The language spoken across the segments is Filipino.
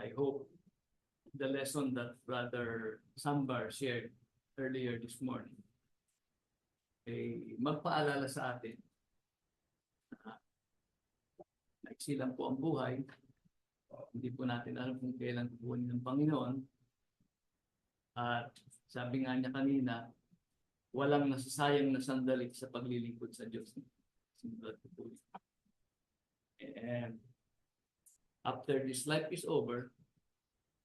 I hope the lesson that Brother Sambar shared earlier this morning ay magpaalala sa atin na naiksi lang po ang buhay. Hindi po natin alam kung kailan kukunin ng Panginoon. At sabi nga niya kanina, walang nasasayang na sandali sa paglilingkod sa Diyos. And after this life is over,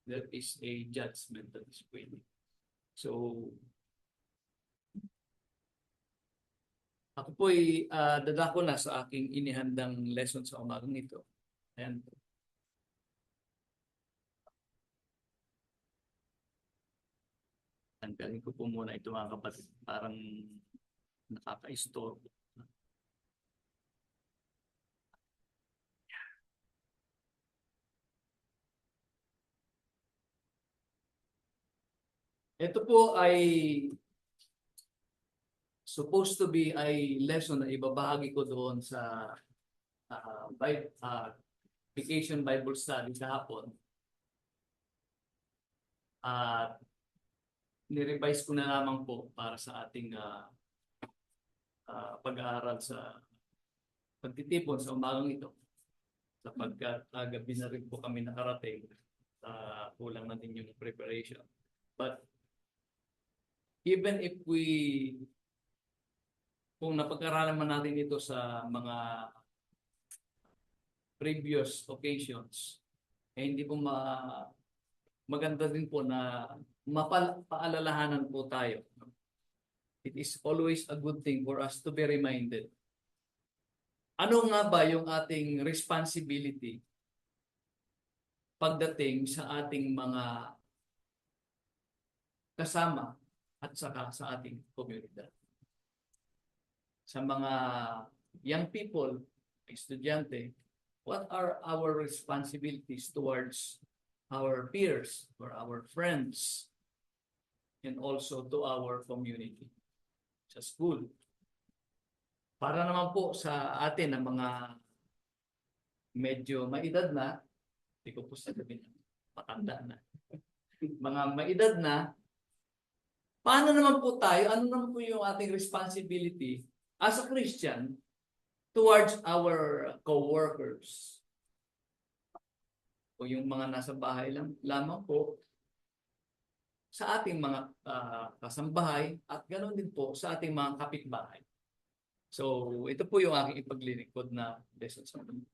there is a judgment that is waiting. So, ako po'y dadako na sa aking inihandang lesson sa umagang ito. Ayan po. Tanggalin ko po muna ito mga kapatid. Parang nakaka-istorbo. Ito po ay supposed to be ay lesson na ibabahagi ko doon sa Vacation Bible Study kahapon. At nirevise ko na lamang po para sa ating pag-aaral sa pagtitipon sa umagang ito. Sapagkat gabi na rin po kami nakarating sa kulang natin yung preparation. But even if kung napag-aralan man natin ito sa mga previous occasions, hindi po maganda din po na mapaalalahanan po tayo. It is always a good thing for us to be reminded. Ano nga ba yung ating responsibility pagdating sa ating mga kasama at saka sa ating komunidad? Sa mga young people, estudyante, what are our responsibilities towards our peers or our friends and also to our community sa school? Para naman po sa atin na mga medyo maedad na, hindi ko po sasabihin matanda na, mga maedad na, paano naman po tayo, ano naman po yung ating responsibility as a Christian towards our co-workers? O yung mga nasa bahay lamang po, sa ating mga kasambahay at ganoon din po sa ating mga kapitbahay. So, ito po yung aking ipaglilingkod na lesson sa mga.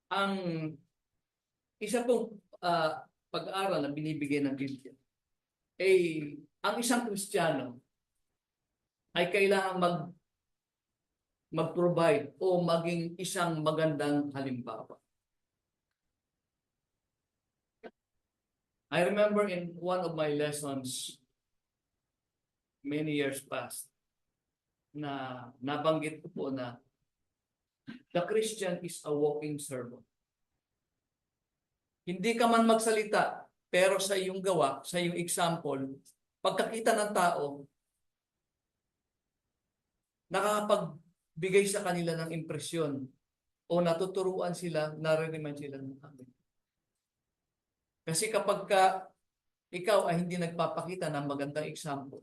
Ang isa pong pag-aaral na binibigay ng Biblia ay ang isang Kristiyano ay kailangan mag-provide o maging isang magandang halimbawa. I remember in one of my lessons many years past na nabanggit ko po na the Christian is a walking sermon. Hindi ka man magsalita, pero sa iyong gawa, sa iyong example, pagkakita ng tao, nakakapagbigay sa kanila ng impresyon o natuturuan sila, nare-remind sila ng amin. Kasi kapag ikaw ay hindi nagpapakita ng magandang example,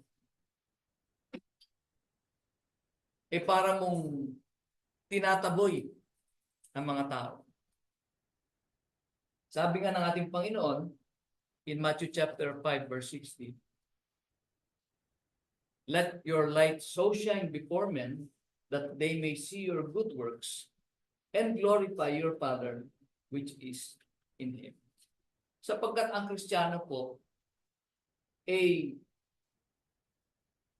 para mong tinataboy ng mga tao. Sabi nga ng ating Panginoon in Matthew chapter 5 verse 60, "Let your light so shine before men that they may see your good works and glorify your Father which is in Him." Sapagkat ang Kristiyano po ay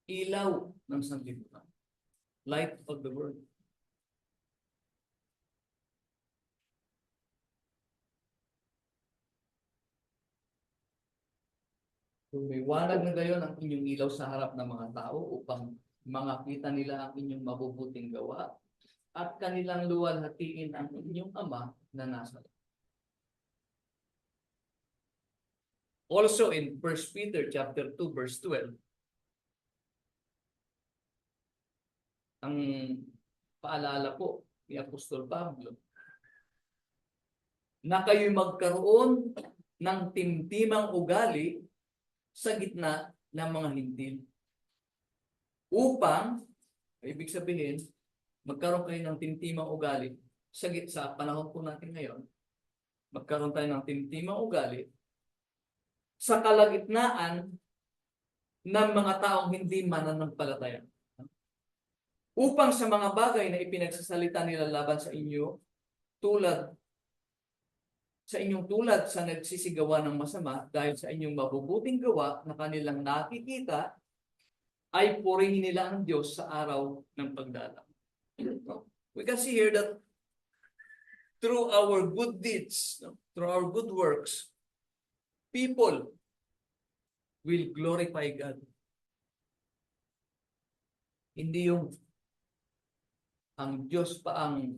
ilaw ng sanlibutan, light of the world. Liwanag na gayon ang inyong ilaw sa harap ng mga tao upang makita nila ang inyong mabubuting gawa at kanilang luwalhatiin ang inyong Ama na nasa langit. Also in 1 Peter chapter 2 verse 12, ang paalala po ni Apostol Pablo na kayo'y magkaroon ng timtimang ugali sa gitna ng mga hintil. Upang, ibig sabihin, magkaroon kayo ng timtimang ugali sa panahon po natin ngayon, magkaroon tayo ng timtimang ugali sa kalagitnaan ng mga taong hindi mananampalataya. Upang sa mga bagay na ipinagsasalita nila laban sa inyo, tulad sa nagsisigawa ng masama dahil sa inyong mabubuting gawa na kanilang nakikita, ay purihin nila ang Diyos sa araw ng pagdalang. We can see here that through our good deeds, through our good works, people will glorify God. Hindi yung ang Diyos pa ang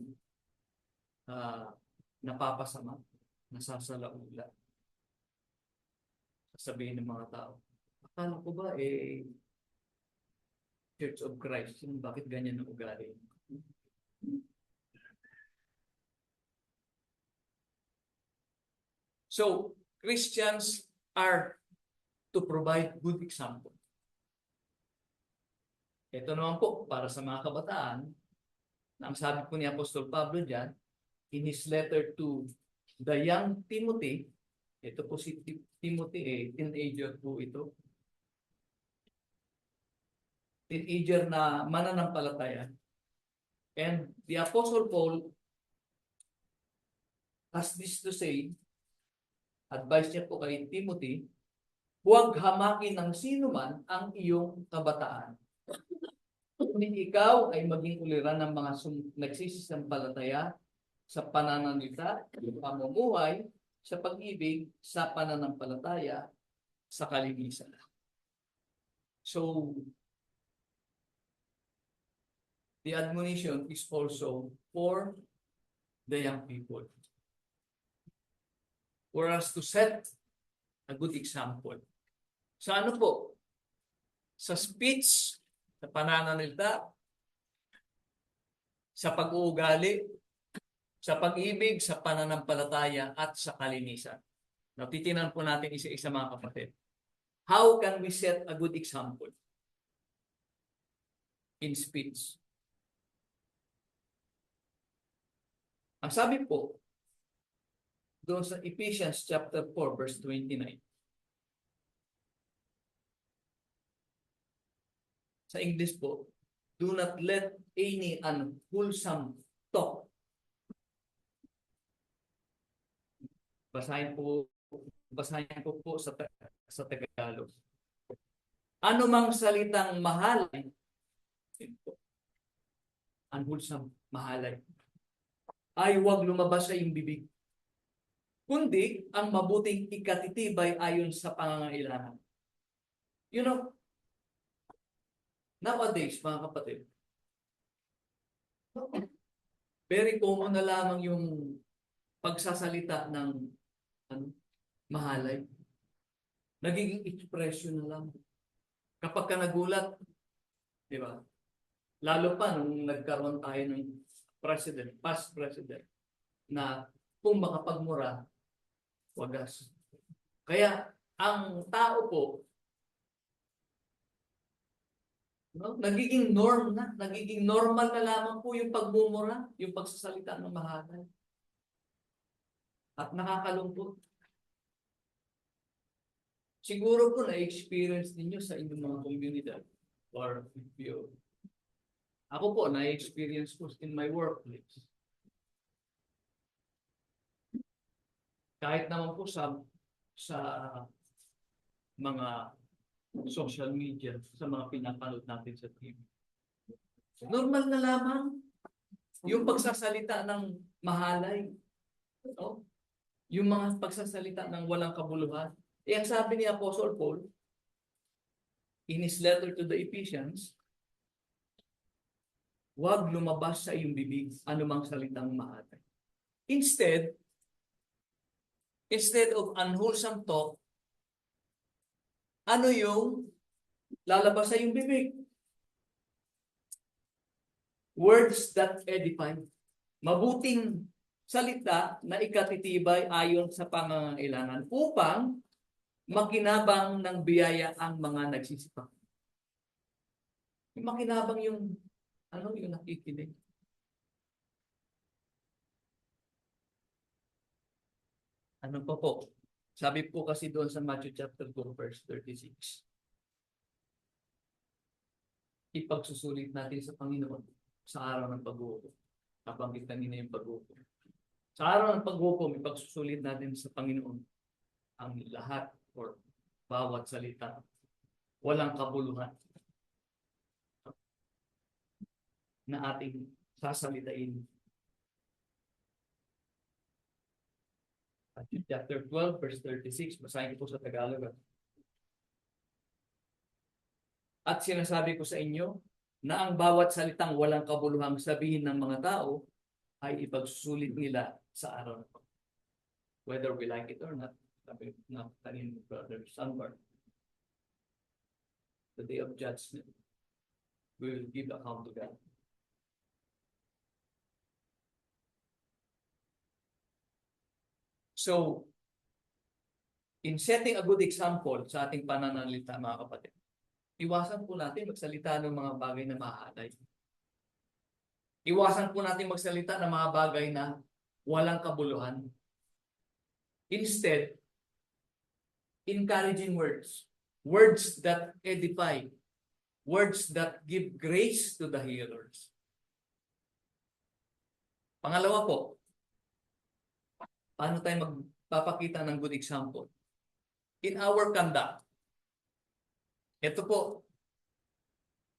napapasama, nasasalaula. Sasabihin ng mga tao, akala ko ba Church of Christ, bakit ganyan ang ugali? So, Christians are to provide good example. Ito naman po, para sa mga kabataan, na ang sabi po ni Apostol Pablo dyan, in his letter to the young Timothy, ito po si Timothy, teenager po ito. Teenager na mananampalataya. And the Apostle Paul has this to say, advice niya po kay Timothy, huwag hamakin ng sino man ang iyong kabataan. Kundi ikaw ay maging uliran ng mga nagsisisampalataya sa pananalita, pamumuhay, sa pag-ibig, sa pananampalataya, sa kalinisan. So, the admonition is also for the young people. For us to set a good example. Sa ano po? Sa speech, sa pananalita, sa pag-uugali, sa pag-ibig, sa pananampalataya, at sa kalinisan. Titinan po natin isa-isa mga kapatid. How can we set a good example in speech? Ang sabi po, doon sa Ephesians chapter 4, verse 29. Sa English po, do not let any unwholesome talk. Basahin ko po sa Tagalog. Ano mang salitang mahalay, unwholesome mahalay, ay huwag lumabas sa iyong bibig. Kundi ang mabuting ikatitibay ayon sa pangangailangan. You know, nowadays, mga kapatid, very common na lamang yung pagsasalita ng mahalay. Nagiging expression na lang. Kapag ka nagulat, di ba? Lalo pa nung nagkaroon tayo ng past president, na kung makapagmura, wagas. Kaya, ang tao po, nagiging norm na, nagiging normal na lamang po yung pagmumura, yung pagsasalita ng mahalay. At nakakalungkot. Siguro po na-experience ninyo sa inyong mga komunidad or PPO. Ako po, na-experience ko in my workplace. Kahit naman po sa mga social media, sa mga pinapanood natin sa TV. Normal na lamang yung pagsasalita ng mahalay. No? Yung mga pagsasalita ng walang kabuluhan. Ang sabi ni Apostle Paul, in his letter to the Ephesians, huwag lumabas sa iyong bibig anumang salitang maatay. Instead of unwholesome talk, ano yung lalabas sa iyong bibig? Words that edify. Mabuting salita na ikatitibay ayon sa pangangailangan upang makinabang ng biyaya ang mga nagsisipag. Makinabang yung nakikinig. Ano pa po? Sabi po kasi doon sa Matthew chapter 2 verse 36. Ipagsusulit natin sa Panginoon sa araw ng pag-uupo. Nabanggit kanina yung pag-uupo. Sa araw ng pag-uupo, ipagsusulit natin sa Panginoon ang lahat or bawat salita. Walang kabuluhan na ating sasalitain. Chapter 12, verse 36, basahin ko po sa Tagalog. At sinasabi ko sa inyo na ang bawat salitang walang kabuluhang sabihin ng mga tao ay ipagsusulit nila sa araw na ito. Whether we like it or not, sabi ng kanina Brother Sunburn, the day of judgment, we will give account to God. So, in setting a good example sa ating pananalita, mga kapatid, iwasan po natin magsalita ng mga bagay na mahalay. Iwasan po natin magsalita ng mga bagay na walang kabuluhan. Instead, encouraging words. Words that edify. Words that give grace to the hearers. Pangalawa po, paano tayo magpapakita ng good example? In our conduct. Ito po,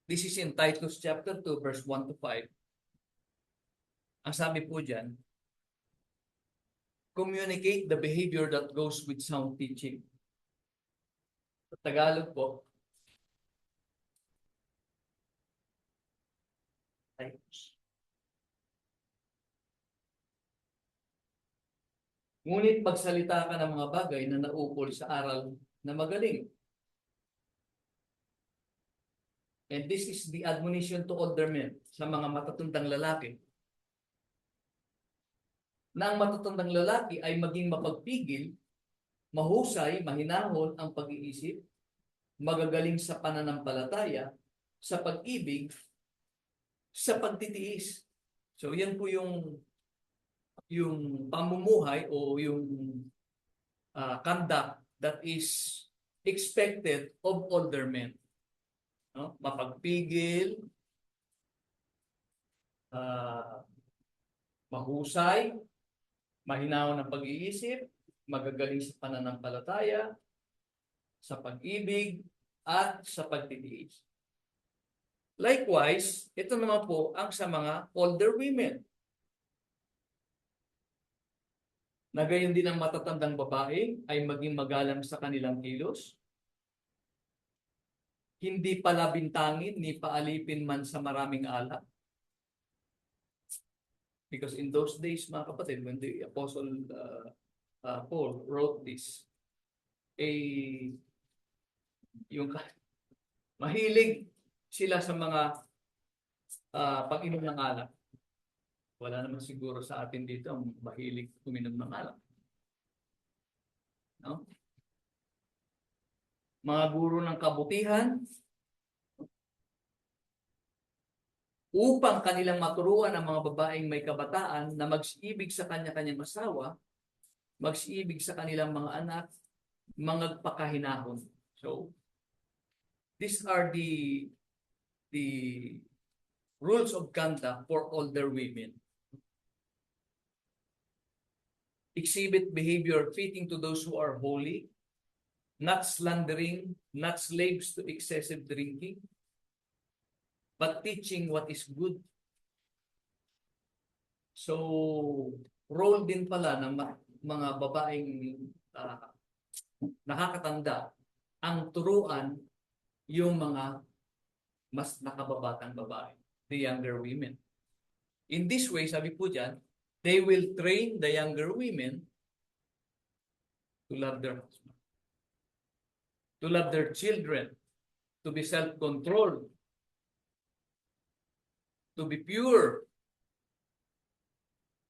this is in Titus chapter 2, verse 1 to 5. Ang sabi po dyan, communicate the behavior that goes with sound teaching. Sa Tagalog po, ngunit magsalita ka ng mga bagay na naukol sa aral na magaling. And this is the admonition to older men, sa mga matatandang lalaki, na ang matatandang lalaki ay maging mapagpigil, mahusay, mahinahon ang pag-iisip, magagaling sa pananampalataya, sa pag-ibig, sa pagtitiis. So yan po yung pamumuhay o yung conduct that is expected of older men. No? Mapagpigil, mahusay, mahinahon ng pag-iisip, magagaling sa pananampalataya, sa pag-ibig, at sa pagtitiis. Likewise, ito naman po ang sa mga older women. Na gayon din ang matatandang babae ay maging magalang sa kanilang kilos, hindi palabintangin ni paalipin man sa maraming alak. Because in those days, mga kapatid, when the Apostle Paul wrote this, mahilig sila sa mga pag-inom ng alak. Wala naman siguro sa atin dito ang mahilig uminom ng alak. No? Mga guro ng kabutihan, upang kanilang maturuan ang mga babaeng may kabataan na mag-ibig sa kanya-kanyang asawa, mag-ibig sa kanilang mga anak, mangagpakahinahon. So, these are the rules of conduct for older women. Exhibit behavior fitting to those who are holy, not slandering, not slaves to excessive drinking, but teaching what is good. So, role din pala ng mga babaeng nakakatanda ang turuan yung mga mas nakababatang babae. the younger women. In this way, sabi po dyan, they will train the younger women to love their husband, to love their children, to be self-controlled, to be pure,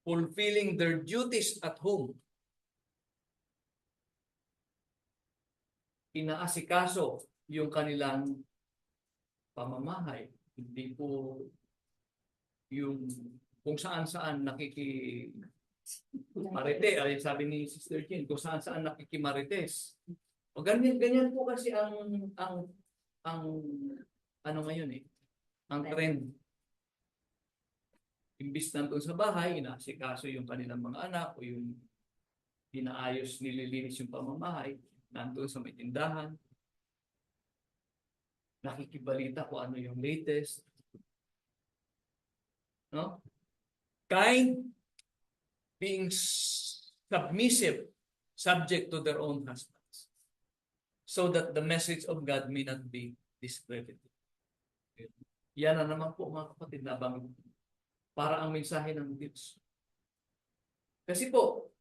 fulfilling their duties at home. Inaasikaso yung kanilang pamamahay. Hindi po yung kung saan-saan nakikimarite. Ay, sabi ni Sister Jean, kung saan-saan nakikimarites. O ganyan po kasi ang ano ngayon ang trend. Imbis nandun sa bahay, inaasikaso yung kanilang mga anak o yung inaayos, nililinis yung pamamahay, nandun sa may tindahan, nakikibalita kung ano yung latest. No? Kind, being submissive, subject to their own husbands, so that the message of God may not be discredited. Yan na naman po mga kapatid na bang para ang mensahe ng Diyos. Kasi po,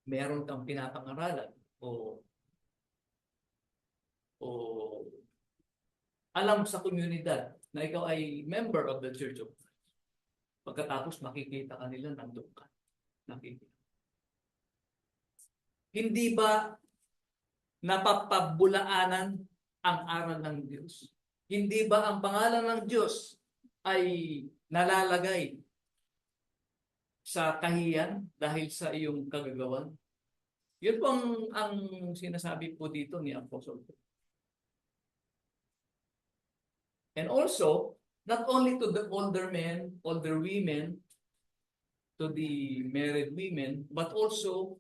meron kang pinapangaralan o alam sa komunidad na ikaw ay member of the Church of Christ. Pagkatapos makikita ka nila nandun ka. Nakikita. Hindi ba napapabulaanan ang aral ng Diyos? Hindi ba ang pangalan ng Diyos ay nalalagay sa kahiyan dahil sa iyong kagagawan? Yun po ang sinasabi po dito ni Apostle Paul. And also, not only to the older men, older women, to the married women, but also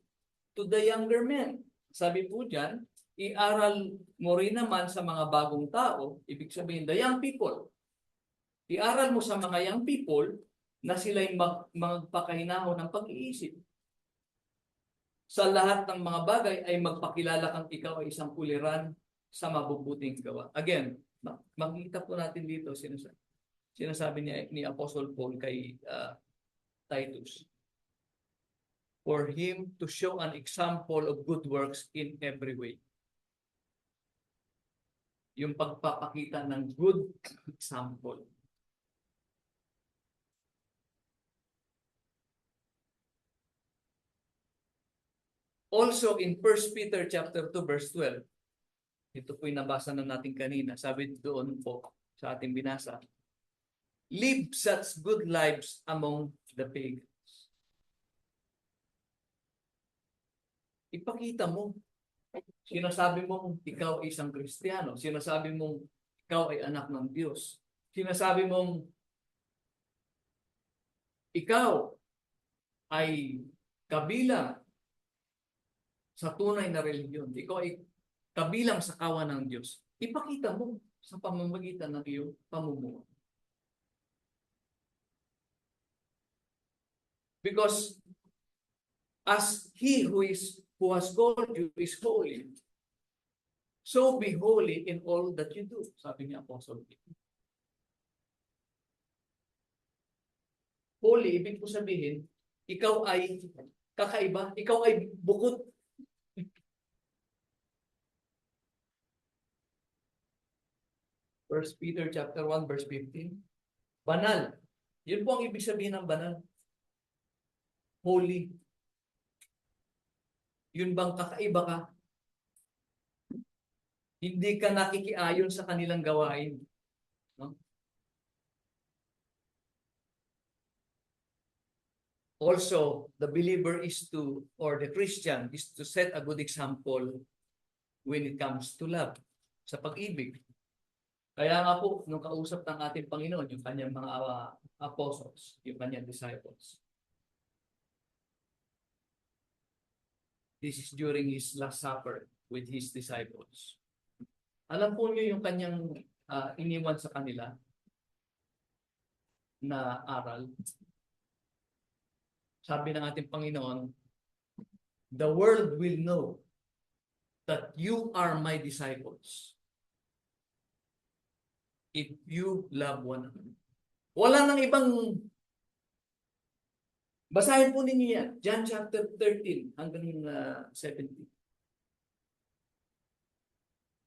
to the younger men. Sabi po dyan, iaral mo rin naman sa mga bagong tao, ibig sabihin, the young people. Iaral mo sa mga young people na sila'y magpakahinahon ng pag-iisip. Sa lahat ng mga bagay ay magpakilala kang ikaw ay isang kuliran sa mabubuting gawa. Again, makikita po natin dito sinasabi ni Apostle Paul kay Titus, for him to show an example of good works in every way. Yung pagpapakita ng good example. Also in 1 Peter chapter 2 verse 12, ito po yung nabasa na natin kanina, sabi doon po sa ating binasa, live such good lives among the pagans. Ipakita mo. Sinasabi mong ikaw ay isang Kristiyano. Sinasabi mong ikaw ay anak ng Diyos. Sinasabi mong ikaw ay kabilang sa tunay na relihiyon. Ikaw ay kabilang sa kawan ng Diyos. Ipakita mo sa pamamagitan ng iyong pamumuhay. Because as he who has called you is holy, so be holy in all that you do, sabi ni Apostle Peter. Holy, ibig po sabihin, ikaw ay kakaiba, ikaw ay bukod. First Peter chapter 1 verse 15. Banal. Yun po ang ibig sabihin ng banal. Holy. Yun bang kakaiba ka? Hindi ka nakikiayon sa kanilang gawain. No? Also, the believer is to, or the Christian is to set a good example when it comes to love, sa pag-ibig. Kaya nga po, nung kausap ng ating Panginoon, yung kanyang mga apostles, yung kanyang disciples. This is during his last supper with his disciples. Alam po niyo yung kanyang iniwan sa kanila na aral. Sabi ng ating Panginoon, the world will know that you are my disciples if you love one another. Wala nang ibang, basahin po ninyo yan, John chapter 13 hanggang 17.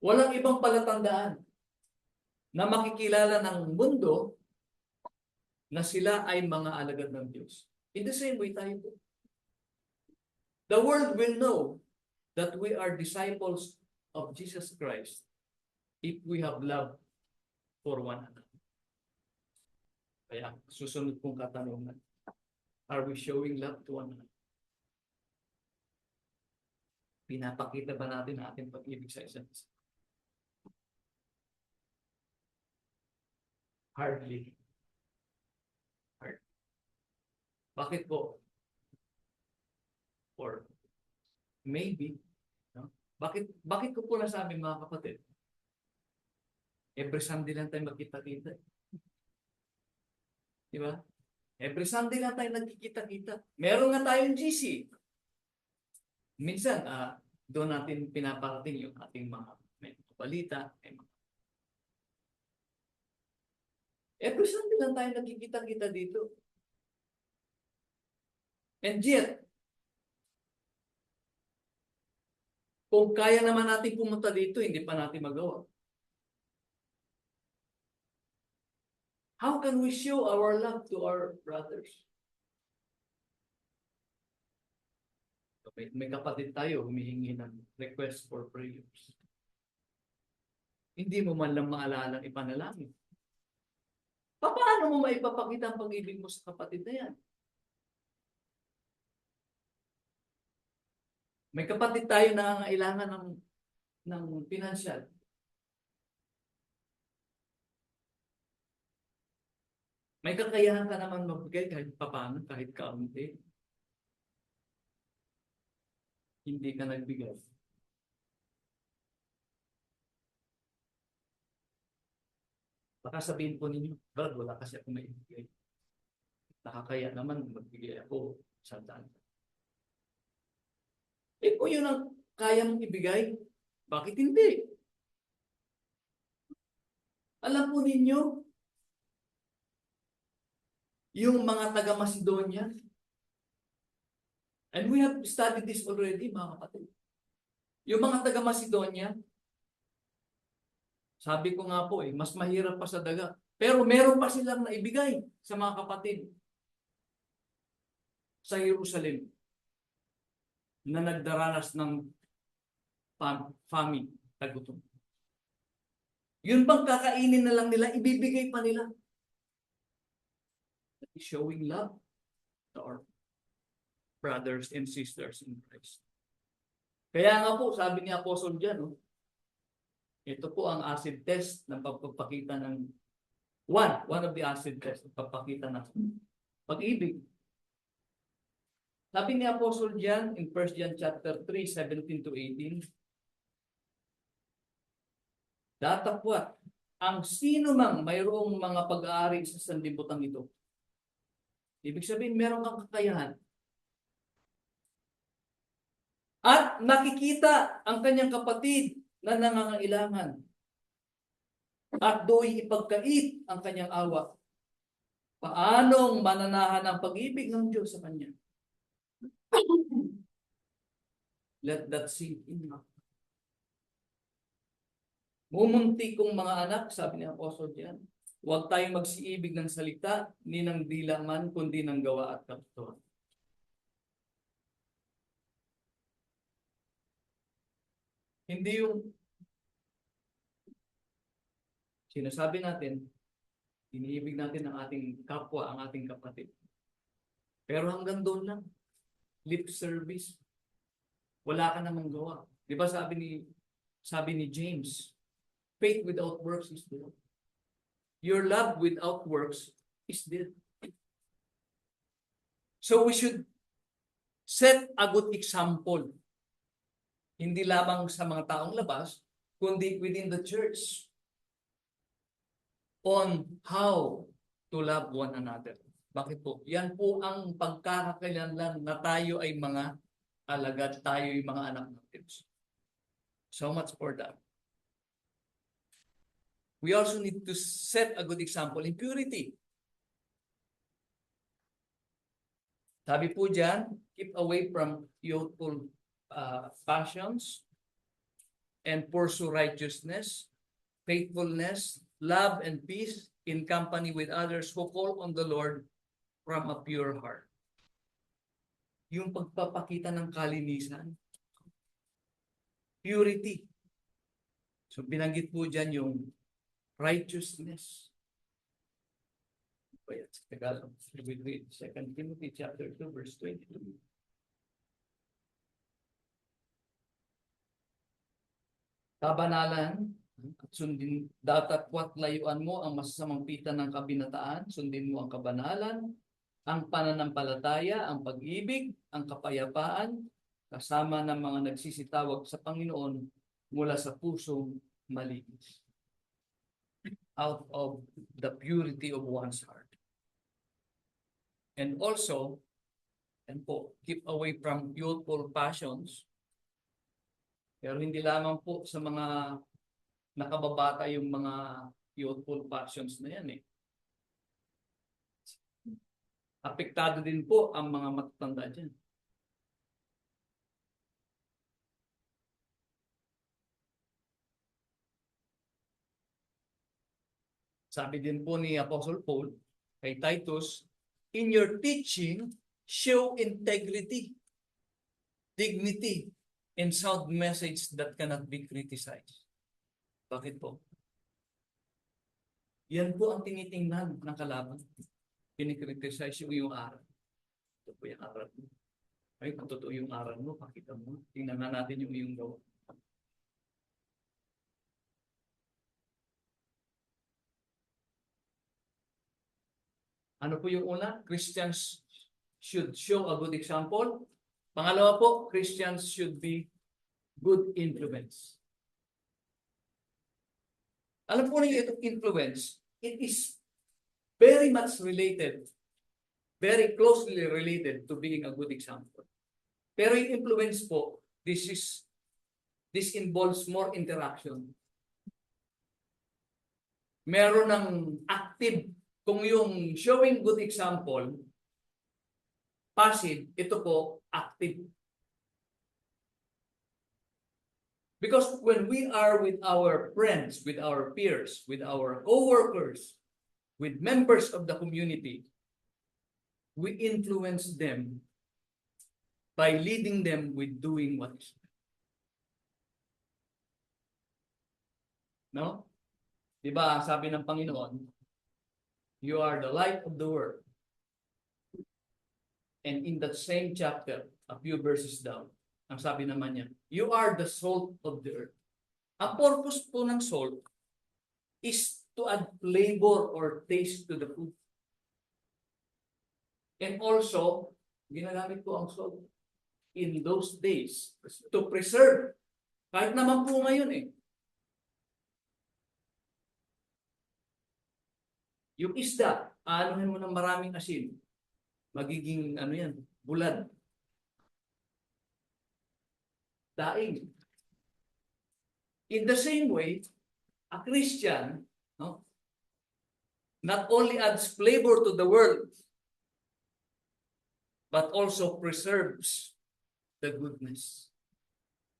Walang ibang palatandaan na makikilala ng mundo na sila ay mga alagad ng Diyos. In the same way tayo po. The world will know that we are disciples of Jesus Christ if we have love for one another. Kaya susunod pong katanungan, are we showing love to one another? Pinapakita ba natin ang ating pag-ibig sa isa't isa? Hardly. Bakit po? Or maybe, no? Bakit ko po nasabi, mga kapatid? Every Sunday lang tayo magkita-kita. Di ba? Every Sunday lang tayo nagkikita-kita. Meron nga tayong GC. Minsan, doon natin pinaparating yung ating mga balita. Every Sunday lang tayo nagkikita-kita dito. And yet, kung kaya naman natin pumunta dito, hindi pa natin magawa. How can we show our love to our brothers? May kapatid tayo, humihingi ng request for prayers. Hindi mo man lang maalala ang ipanalangin. Paano mo maipapakita ang pag-ibig mo sa kapatid na yan? May kapatid tayo na nangangailangan ng pinansyal. May kakayahan ka naman magbigay kahit papaano, kahit kaunti. Hindi ka nagbigay. Baka sabihin po ninyo, Brad, wala kasi ako may ibigay. Nakakaya naman magbigay ako sa daan. Eh kung yun ang kaya mong ibigay, bakit hindi? Alam po ninyo, yung mga taga-Macedonia, and we have studied this already, mga kapatid. Yung mga taga-Macedonia, sabi ko nga po mas mahirap pa sa daga. Pero meron pa silang naibigay sa mga kapatid sa Jerusalem na nagdaranas ng famine, tagutom. Yun bang kakainin na lang nila, ibibigay pa nila. That is showing love to our brothers and sisters in Christ. Kaya nga po, sabi ni Apostle diyan, ito po ang acid test ng pagpapakita ng one of the acid tests, pagpapakita ng pag-ibig. Sabi ni Apostle John in 1 John chapter 3, 17 to 18, datapwat, ang sino mang mayroong mga pag-aari sa sanlibutan ito. Ibig sabihin, meron kang kakayahan. At nakikita ang kanyang kapatid na nangangailangan. At do'y ipagkait ang kanyang awa. Paanong mananahan ang pag-ibig ng Diyos sa kanya? Let that sink in. Mumunti kong mga anak, sabi ni Apostle diyan, huwag tayong magsiibig ng salita, ni ng dila man, kundi ng gawa at katotohanan. Hindi yung sinasabi natin, iniibig natin ang ating kapwa, ang ating kapatid. Pero hanggang doon lang, lip service. Wala ka namang gawa. Di ba sabi ni James, faith without works is dead. Your love without works is dead. So we should set a good example. Hindi lamang sa mga taong labas, kundi within the church on how to love one another. Bakit po? Yan po ang pagkakailanlan na tayo ay mga alagad, tayo ay mga anak ng Diyos. So much for that. we also need to set a good example in purity. Sabi po dyan, keep away from youthful passions and pursue righteousness, faithfulness, love, and peace in company with others who call on the Lord from a pure heart. Yung pagpapakita ng kalinisan, purity. So binanggit po dyan yung righteousness. Tagalog. We read 2 Timothy chapter 2, verse 22. Kabanalan, at sundin, datapwat layuan mo ang masasamang pita ng kabinataan, sundin mo ang kabanalan, ang pananampalataya, ang pag-ibig, ang kapayapaan, kasama ng mga nagsisitawag sa Panginoon mula sa pusong malinis. Out of the purity of one's heart. And also, and po, keep away from youthful passions. Pero hindi lamang po sa mga nakababata yung mga youthful passions na yan eh. Apektado din po ang mga matatanda dyan. Sabi din po ni Apostle Paul kay Titus, in your teaching, show integrity, dignity, and sound message that cannot be criticized. Bakit po? Yan po ang tinitingnan ng kalaban. Kinikriticize yung aral. Ito po yung aral mo. Ay, kung totoo yung aral mo, pakita mo. Tingnan na natin yung iyong gawa. Ano po yung una? Christians should show a good example. Pangalawa po, Christians should be good influence. Alam po niyo itong influence, it is very much related, very closely related to being a good example. Pero yung influence po, this involves more interaction. Meron ng active. Kung yung showing good example, passive, ito po, active. Because when we are with our friends, with our peers, with our co-workers, with members of the community, we influence them by leading them with doing what is right. No? Diba, sabi ng Panginoon, you are the light of the world. And in that same chapter, a few verses down, ang sabi naman niya, you are the salt of the earth. Ang purpose po ng salt is to add flavor or taste to the food. And also, ginagamit po ang salt in those days to preserve. Kahit naman po ngayon eh. Yung isda, aanuhin mo ng maraming asin. Magiging, bulad. Daing. In the same way, a Christian, not only adds flavor to the world, but also preserves the goodness.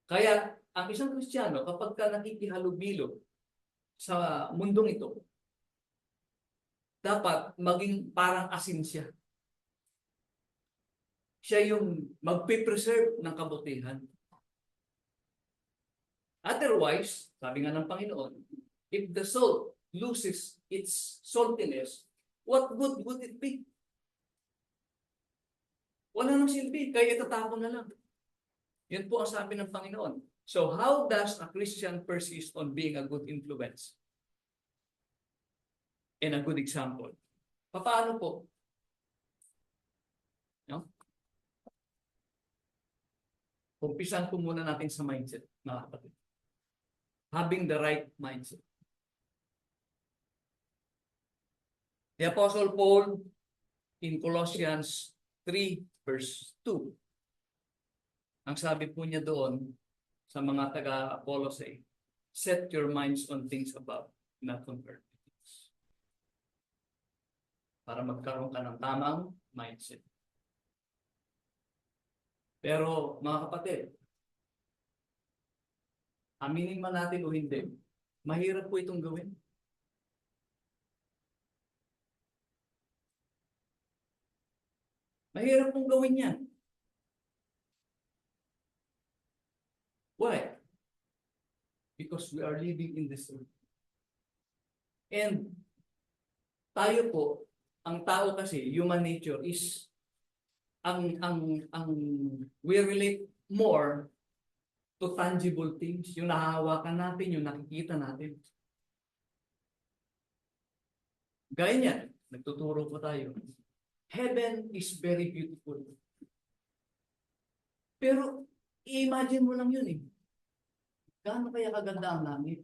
Kaya, ang isang Kristiyano, kapag ka nakikihalubilo sa mundong ito, dapat maging parang asin siya. Siya yung magpipreserve ng kabutihan. Otherwise, sabi nga ng Panginoon, if the salt loses its saltiness, what good would it be? Wala nang silbi, kaya itatapon na lang. Yun po ang sabi ng Panginoon. So how does a Christian persist on being a good influence? And a good example. Paano po? No? Umpisan po muna natin sa mindset, mga kapatid. Having the right mindset. The Apostle Paul in Colossians 3 verse 2. Ang sabi po niya doon sa mga taga-Colossae, set your minds on things above. not on earthly things. Para magkaroon ka ng tamang mindset. Pero mga kapatid, aminin man natin o hindi, mahirap po itong gawin. Mahirap pong gawin yan. Why? Because we are living in this earth. And tayo po, ang tao kasi, human nature is we relate more to tangible things, yung nahahawakan natin, yung nakikita natin. Gaya niyan, nagtuturo po tayo. Heaven is very beautiful. Pero, i-imagine mo lang yun eh. Gaano kaya kaganda ang langit?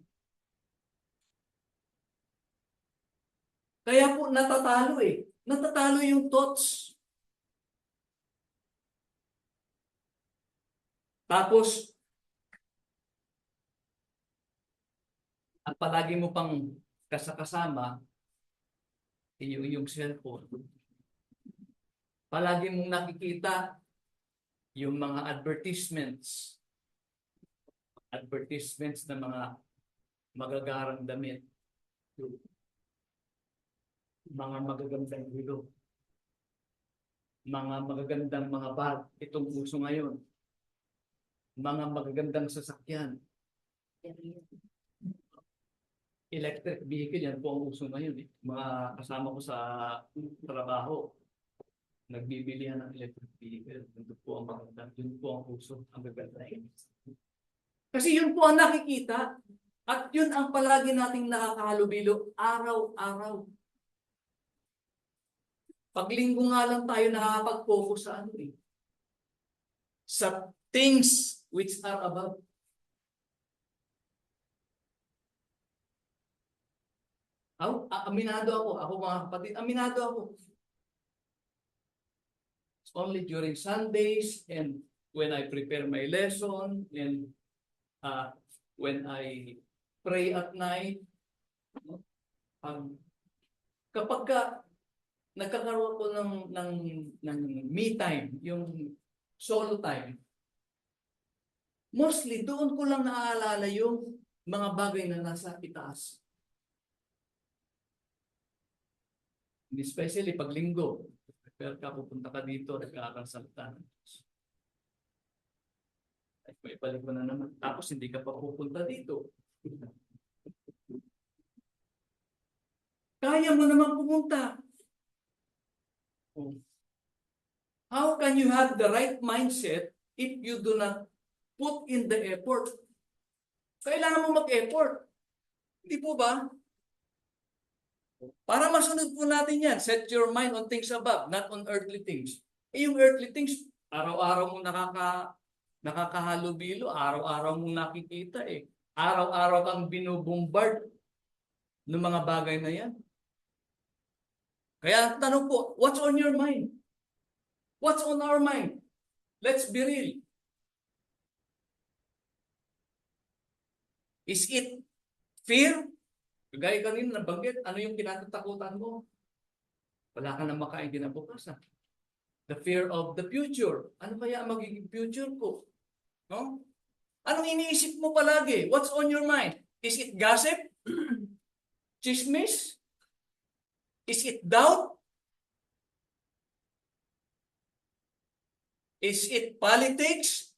Kaya po natatalo eh. Natatalo yung thoughts. Tapos, at palagi mo pang kasama yung cellphone. Palagi mong nakikita yung mga advertisements ng mga magagarang damit, mga magagandang gulo, mga magagandang mga bag, itong uso ngayon, mga magagandang sasakyan, electric vehicle, yan po ang uso ngayon. Mga kasama ko sa trabaho, nagbibilihan ng electric vehicle. Ito po ang maganda. Yun po ang uso. Ang gaganda. Kasi yun po ang nakikita. At yun ang palagi nating nakakahalubilo araw-araw. Paglinggo nga lang tayo nakakapag-focus sa ano eh. Sa things which are above. Aminado ako mga kapatid, aminado ako. It's only during Sundays and when I prepare my lesson and when I pray at night. Kapag nagkakaroon ko ng me time, yung solo time, mostly doon ko lang naaalala yung mga bagay na nasa itaas. Especially pag linggo, prepare ka, pupunta ka dito, nagkakasalita. Ay, may balik mo na naman. Tapos hindi ka pa pupunta dito. Kaya mo naman pumunta. How can you have the right mindset if you do not put in the effort? Kailangan mo mag-effort. Hindi po ba? Para masunod po natin yan, set your mind on things above, not on earthly things. Yung earthly things, araw-araw mo nakakahalubilo, araw-araw mong nakikita eh. Araw-araw kang binubombard ng mga bagay na yan. Kaya tanong po, what's on your mind? What's on our mind? Let's be real. Is it fear? Kagaya kanina nabanggit, ano yung kinatatakutan mo? Wala ka na makain kinabukasan. The fear of the future. Ano kaya ang magiging future ko? No? Anong iniisip mo palagi? What's on your mind? Is it gossip? Chismis? Is it doubt? Is it politics?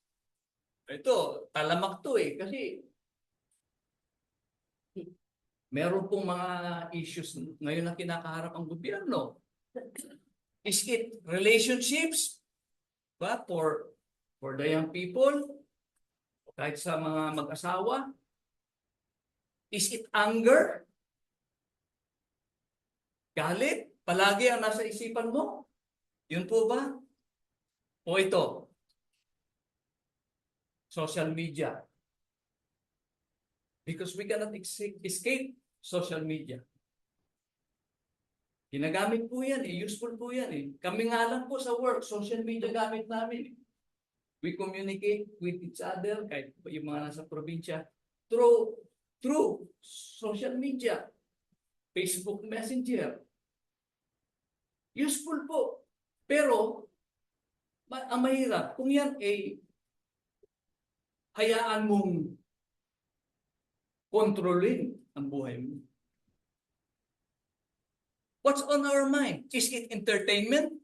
Ito, talamak to eh. Kasi meron pong mga issues ngayon na kinakaharap ang gobyerno. Is it relationships? But for the young people, kahit sa mga mag-asawa? Is it anger? Galit? Palagi ang nasa isipan mo? Yun po ba? O ito? Social media. Because we cannot escape social media. Ginagamit po yan eh. Useful po yan eh. Kami nga lang po sa work, social media gamit namin. We communicate with each other, kahit yung mga nasa probinsya, through through social media, Facebook Messenger. Useful po. Pero, ang mahirap, kung yan ay hayaan mong kontrolin ang buhay mo. What's on our mind? Is it entertainment?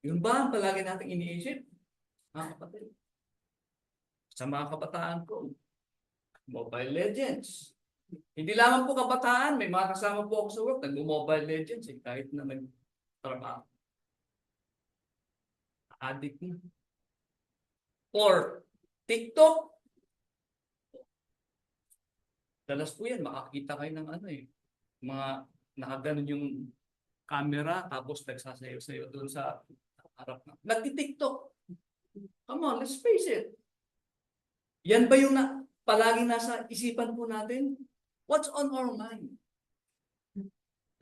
Yun ba ang palagi natin iniisip? Mga kapatid. Sa mga kabataan ko, Mobile Legends. Hindi lamang po kabataan, may mga kasama po ako sa work, nag-Mobile Legends kahit na nag-trabaho. Addict na. Or TikTok. Dalas po yan, makakita kayo ng mga nakaganon yung camera, tapos nagsasayaw-sayaw doon sa harap na. Nagti-TikTok. Come on, let's face it. Yan ba yung palaging nasa isipan po natin? What's on our mind?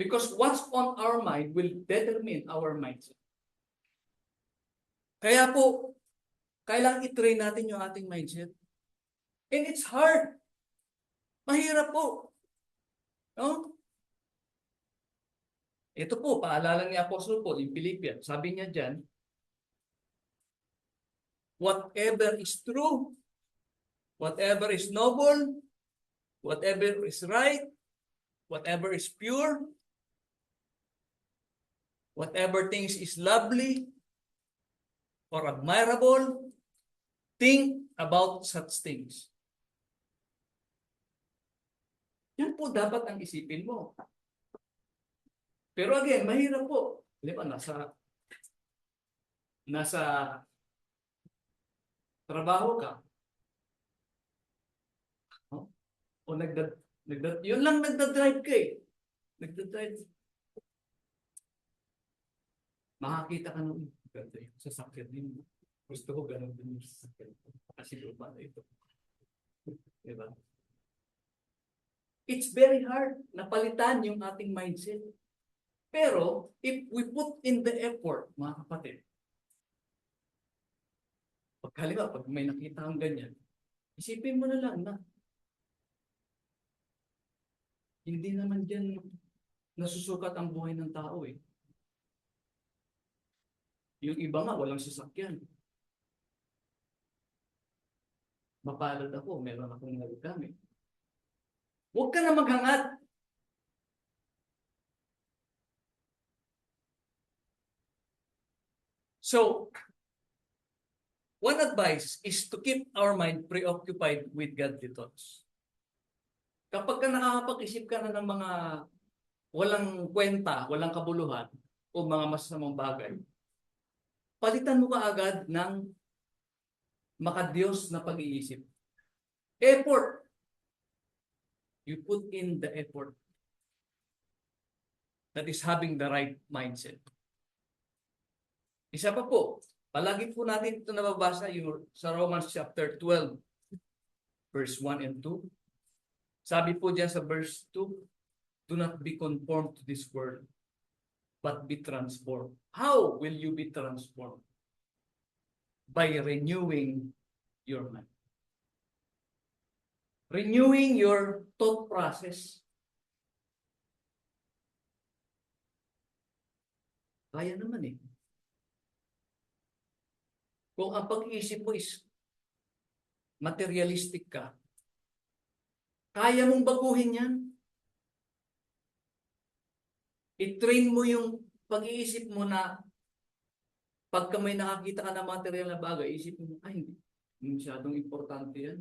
Because what's on our mind will determine our mindset. Kaya po, kailangan i-train natin yung ating mindset. And it's hard. Mahirap po. No? Ito po, paalala ni Apostle Paul in Philippians. Sabi niya dyan, whatever is true, whatever is noble, whatever is right, whatever is pure, whatever things is lovely or admirable, think about such things. Yan po dapat ang isipin mo. Pero again, mahirap po. Di ba, nasa trabaho ka. O yun lang nagdadrive ka eh. Nagdadrive. Makakita ka nung sasakyan din. Gusto ko ganun din yung sasakyan. Kasi luma na ito. Diba? It's very hard na palitan yung ating mindset. Pero, if we put in the effort, mga kapatid, pag may nakita kang ganyan, isipin mo na lang na hindi naman dyan nasusukat ang buhay ng tao eh. Yung iba nga, walang sasakyan. Mapalad ako, meron akong nagagamit. Huwag ka na maghangad. So, one advice is to keep our mind preoccupied with godly thoughts. Kapag ka nakakapag-isip ka na ng mga walang kwenta, walang kabuluhan, o mga masasamang bagay, palitan mo kaagad ng makadiyos na pag-iisip. Effort. You put in the effort. That is having the right mindset. Isa pa po, palagi po natin ito nababasa yung sa Romans chapter 12, verse 1 and 2. Sabi po dyan sa verse 2, do not be conformed to this world, but be transformed. How will you be transformed? By renewing your mind. Renewing your thought process. Kaya naman eh. Kung ang pag-iisip mo is materialistic ka, kaya mong baguhin yan. I-train mo yung pag-iisip mo na pagka may nakakita ka na material na bagay, isip mo, ay, hindi masyadong importante yan.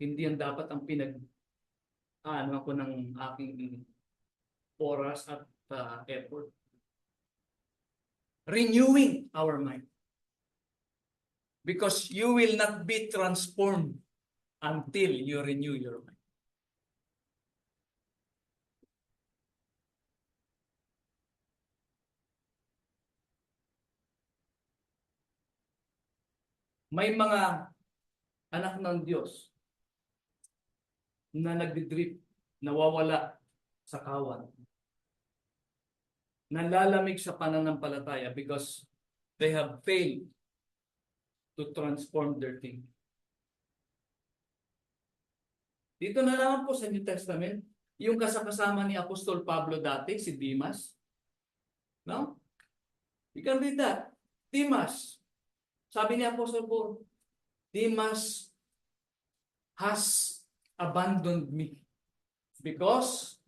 Hindi yan dapat ang ako ng aking oras at effort. Renewing our mind. Because you will not be transformed until you renew your mind. May mga anak ng Diyos na nagdidrip, nawawala sa kawan, nalalamig sa pananampalataya because they have failed to transform their thinking. Dito na naman po sa New Testament, yung kasama ni Apostol Pablo dati, si Dimas. No? You can read that. Dimas. Sabi ni Apostol Paul, Dimas has abandoned me because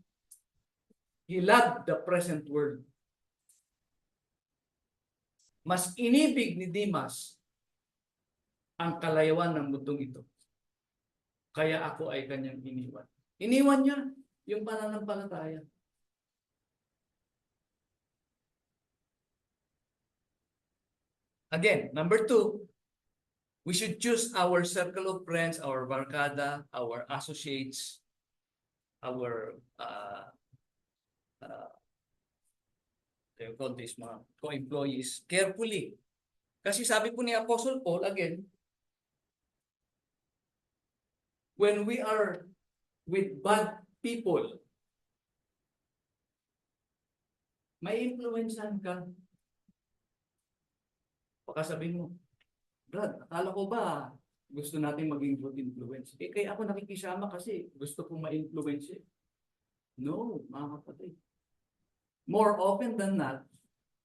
he loved the present world. Mas inibig ni Dimas ang kalayuan ng mundong ito. Kaya ako ay kanyang iniwan. Iniwan niya yung pananampalataya. Again, number 2, we should choose our circle of friends, our barkada, our associates, our mga co-employees carefully. Kasi sabi po ni Apostle Paul, again, when we are with bad people, may influencean ka. Baka sabihin mo, Brad, akala ko ba gusto natin maging good influence? Kaya ako nakikisama kasi gusto kong ma-influence eh. No, mga kapatid. More often than not,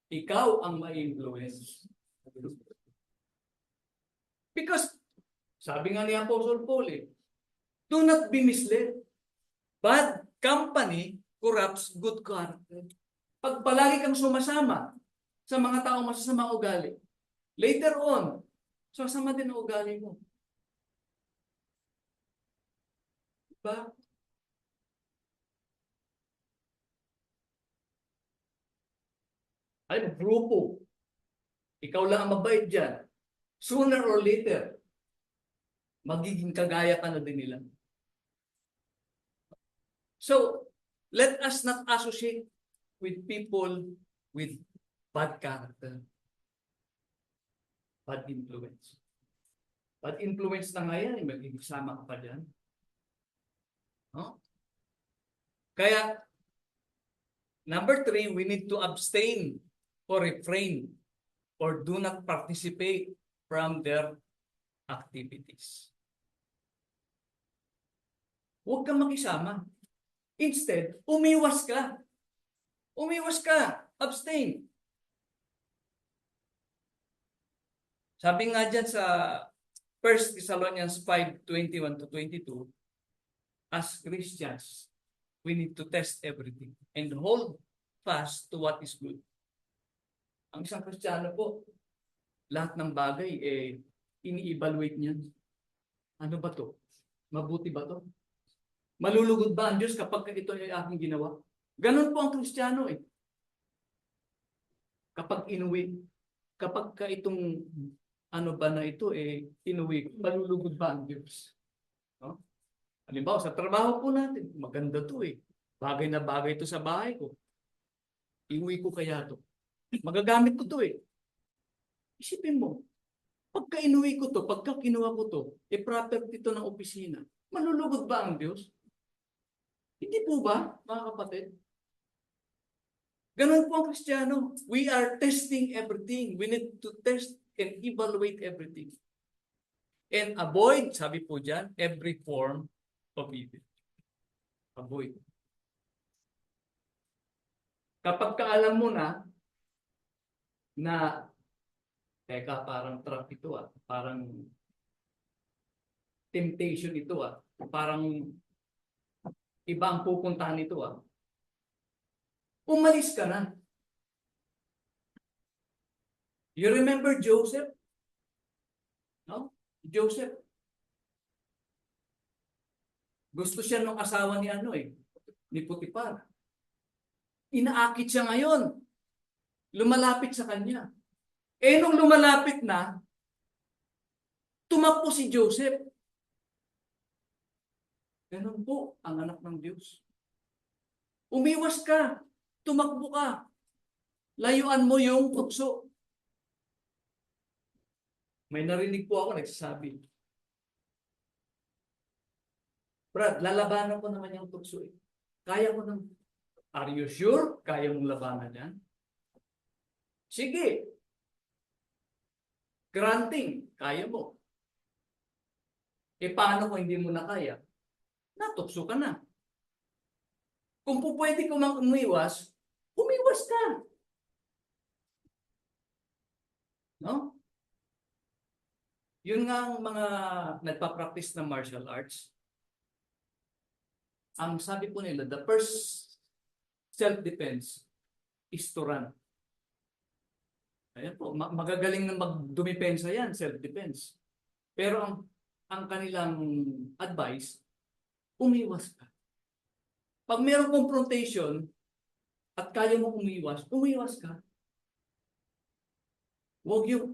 ikaw ang ma-influence. Because, sabi nga ni Apostle Paul do not be misled. Bad company corrupts good character. Pag palagi kang sumasama sa mga taong masasamang ugali, later on, sasama din ang ugali mo. Diba? Ay, grupo. Ikaw lang ang mabait dyan. Sooner or later, magiging kagaya ka na din nila. So, let us not associate with people with bad character. Bad influence. Bad influence na nga yan, magiging kasama ka pa dyan. No? Kaya, number 3, we need to abstain or refrain or do not participate from their activities. Huwag kang makisama. Instead, umiwas ka. Umiwas ka. Abstain. Sabi nga dyan sa 1 Thessalonians 5:21-22, as Christians, we need to test everything and hold fast to what is good. Ang isang Kristiyano po, lahat ng bagay, ini-evaluate niyan. Ano ba to? Mabuti ba to? Malulugod ba ang Diyos kapag ito ay aking ginawa? Ganun po ang Kristiyano Kapag inuwi, kapag itong ano ba na ito, inuwi, malulugod ba ang Diyos? No? Halimbawa, sa trabaho po natin, maganda to Bagay na bagay to sa bahay ko. Iuwi ko kaya to. Magagamit ko to Isipin mo, pagka inuwi ko to, pagka kinuha ko to, property to ng opisina, malulugod ba ang Diyos? Hindi po ba, mga kapatid? Ganun po ang Kristiyano. We are testing everything. We need to test and evaluate everything. And avoid, sabi po dyan, every form of evil. Avoid. Kapag kaalam mo na, teka, parang trap ito parang temptation ito parang iba ang pupuntahan ito umalis ka na. You remember Joseph? No? Joseph. Gusto siya nung asawa ni ni Potiphar. Inaakit siya ngayon. Lumalapit sa kanya. Nung lumalapit na, tumakbo si Joseph. Ganun po ang anak ng Diyos. Umiwas ka. Tumakbo ka. Layuan mo yung tukso. May narinig po ako nagsasabi, Brad, lalabanan ko naman yung tukso Kaya ko nang, are you sure? Kaya mong labanan yan? Sige. Granting, kaya mo. Paano kung hindi mo na kaya? natukso ka na. Kung po pwede ko mang umiwas ka. No? Yun nga ang mga nagpa-practice ng martial arts. Ang sabi po nila, the first self-defense is to run. Ayan po, magagaling na magdumipensa yan, self-defense. Pero ang kanilang advice, umiwas ka. Pag mayroong confrontation at kaya mo umiwas ka. Huwag yung,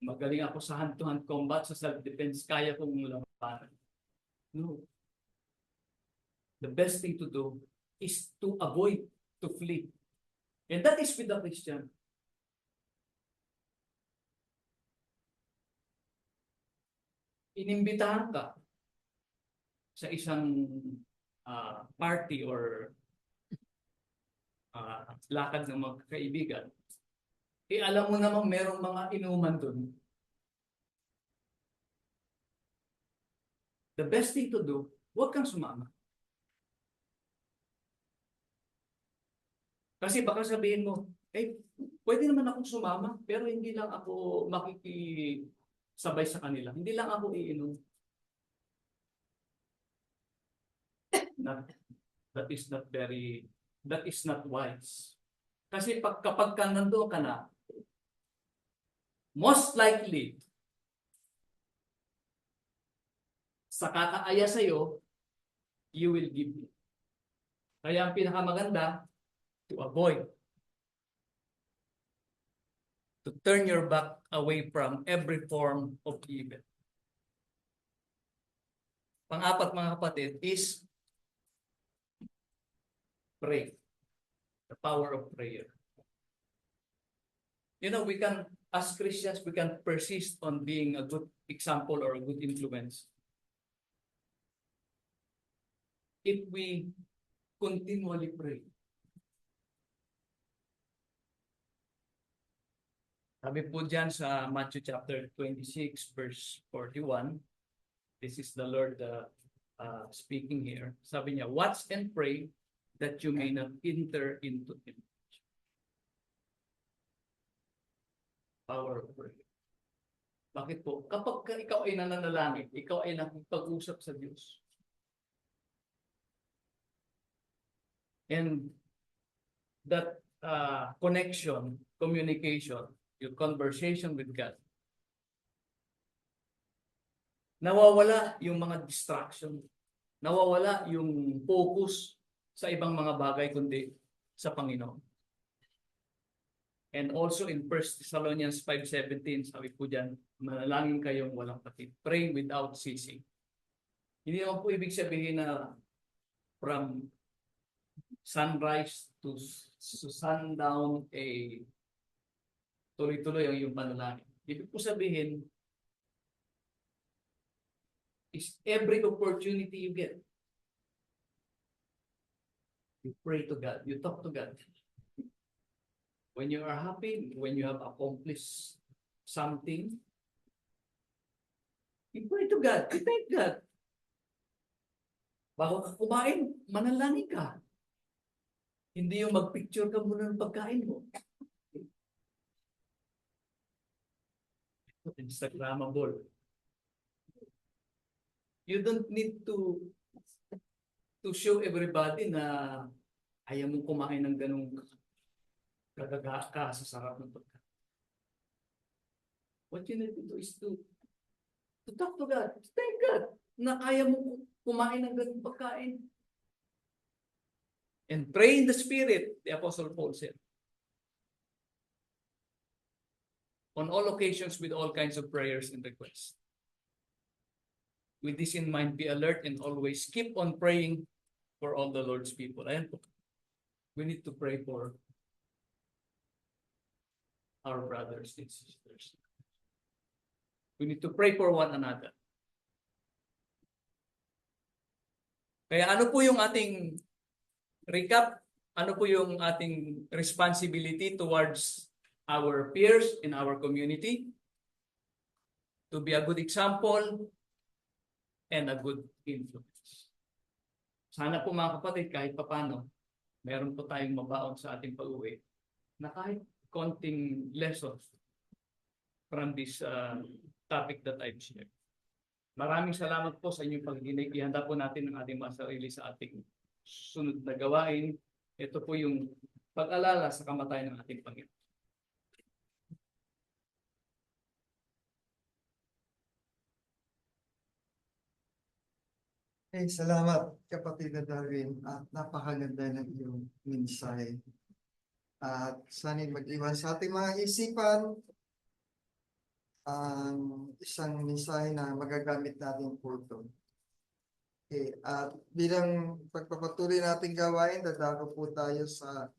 magaling ako sa hand-to-hand combat, sa self-defense, kaya kong labanan. No. The best thing to do is to avoid, to flee. And that is with the Christian. Inimbitahan ka sa isang party or lakad ng mga kaibigan, alam mo namang merong mga inuman doon. The best thing to do, huwag kang sumama. Kasi baka sabihin mo, pwede naman akong sumama, pero hindi lang ako makikisabay sa kanila. Hindi lang ako iinom. That is not wise. Kasi kapag ka nandoon ka na, most likely, sa kakaaya sa'yo, you will give it. Kaya ang pinakamaganda, to avoid. To turn your back away from every form of evil. Pang-apat, mga kapatid, is pray. The power of prayer. You know, we can, as Christians, we can persist on being a good example or a good influence if we continually pray. Sabi po dyan sa Matthew chapter 26, verse 41, this is the Lord speaking here. Sabi niya, watch and pray that you may not enter into temptation. Power of prayer. Bakit po? Kapag ikaw ay nananalangin, ikaw ay nakipag-usap sa Diyos. And that connection, communication, your conversation with God, nawawala yung mga distraction, nawawala yung focus sa ibang mga bagay kundi sa Panginoon. And also in 1 Thessalonians 5:17, sabi po dyan, manalangin kayong walang takip. Pray without ceasing. Hindi naman po ibig sabihin na from sunrise to sundown, tuloy-tuloy ang iyong panalangin. Ibig po sabihin, is every opportunity you get, you pray to God, you talk to God. When you are happy, when you have accomplished something, you pray to God, you thank God. Bago ka kumain, manalangin ka. Hindi yung mag-picture ka muna ng pagkain mo. Instagrammable. You don't need to show everybody na ayaw mong kumain ng ganung kasasarap ng pagkain. What you need to do is to talk to God, to thank God na kaya mong kumain ng ganung pagkain. And pray in the Spirit, the Apostle Paul said. On all occasions with all kinds of prayers and requests. With this in mind, be alert and always keep on praying for all the Lord's people. Ayan po. We need to pray for our brothers and sisters. We need to pray for one another. Kaya ano po yung ating recap? Ano po yung ating responsibility towards our peers in our community? To be a good example and a good influence. Sana po mga kapatid, kahit papano, meron po tayong mabaon sa ating pag-uwi na kahit konting lessons from this topic that I've shared. Maraming salamat po sa inyong pagdinig. Ihanda po natin ang ating mga sarili sa ating sunod na gawain. Ito po yung pag-alala sa kamatayan ng ating Panginoon. Okay, salamat kapatid na Darwin at napakaganda ng iyong mensahe. At sana'y mag-iwan sa ating mga isipan ang isang mensahe na magagamit natin po ito. Okay, at bilang pagpapatuloy nating gawain, dadako po tayo sa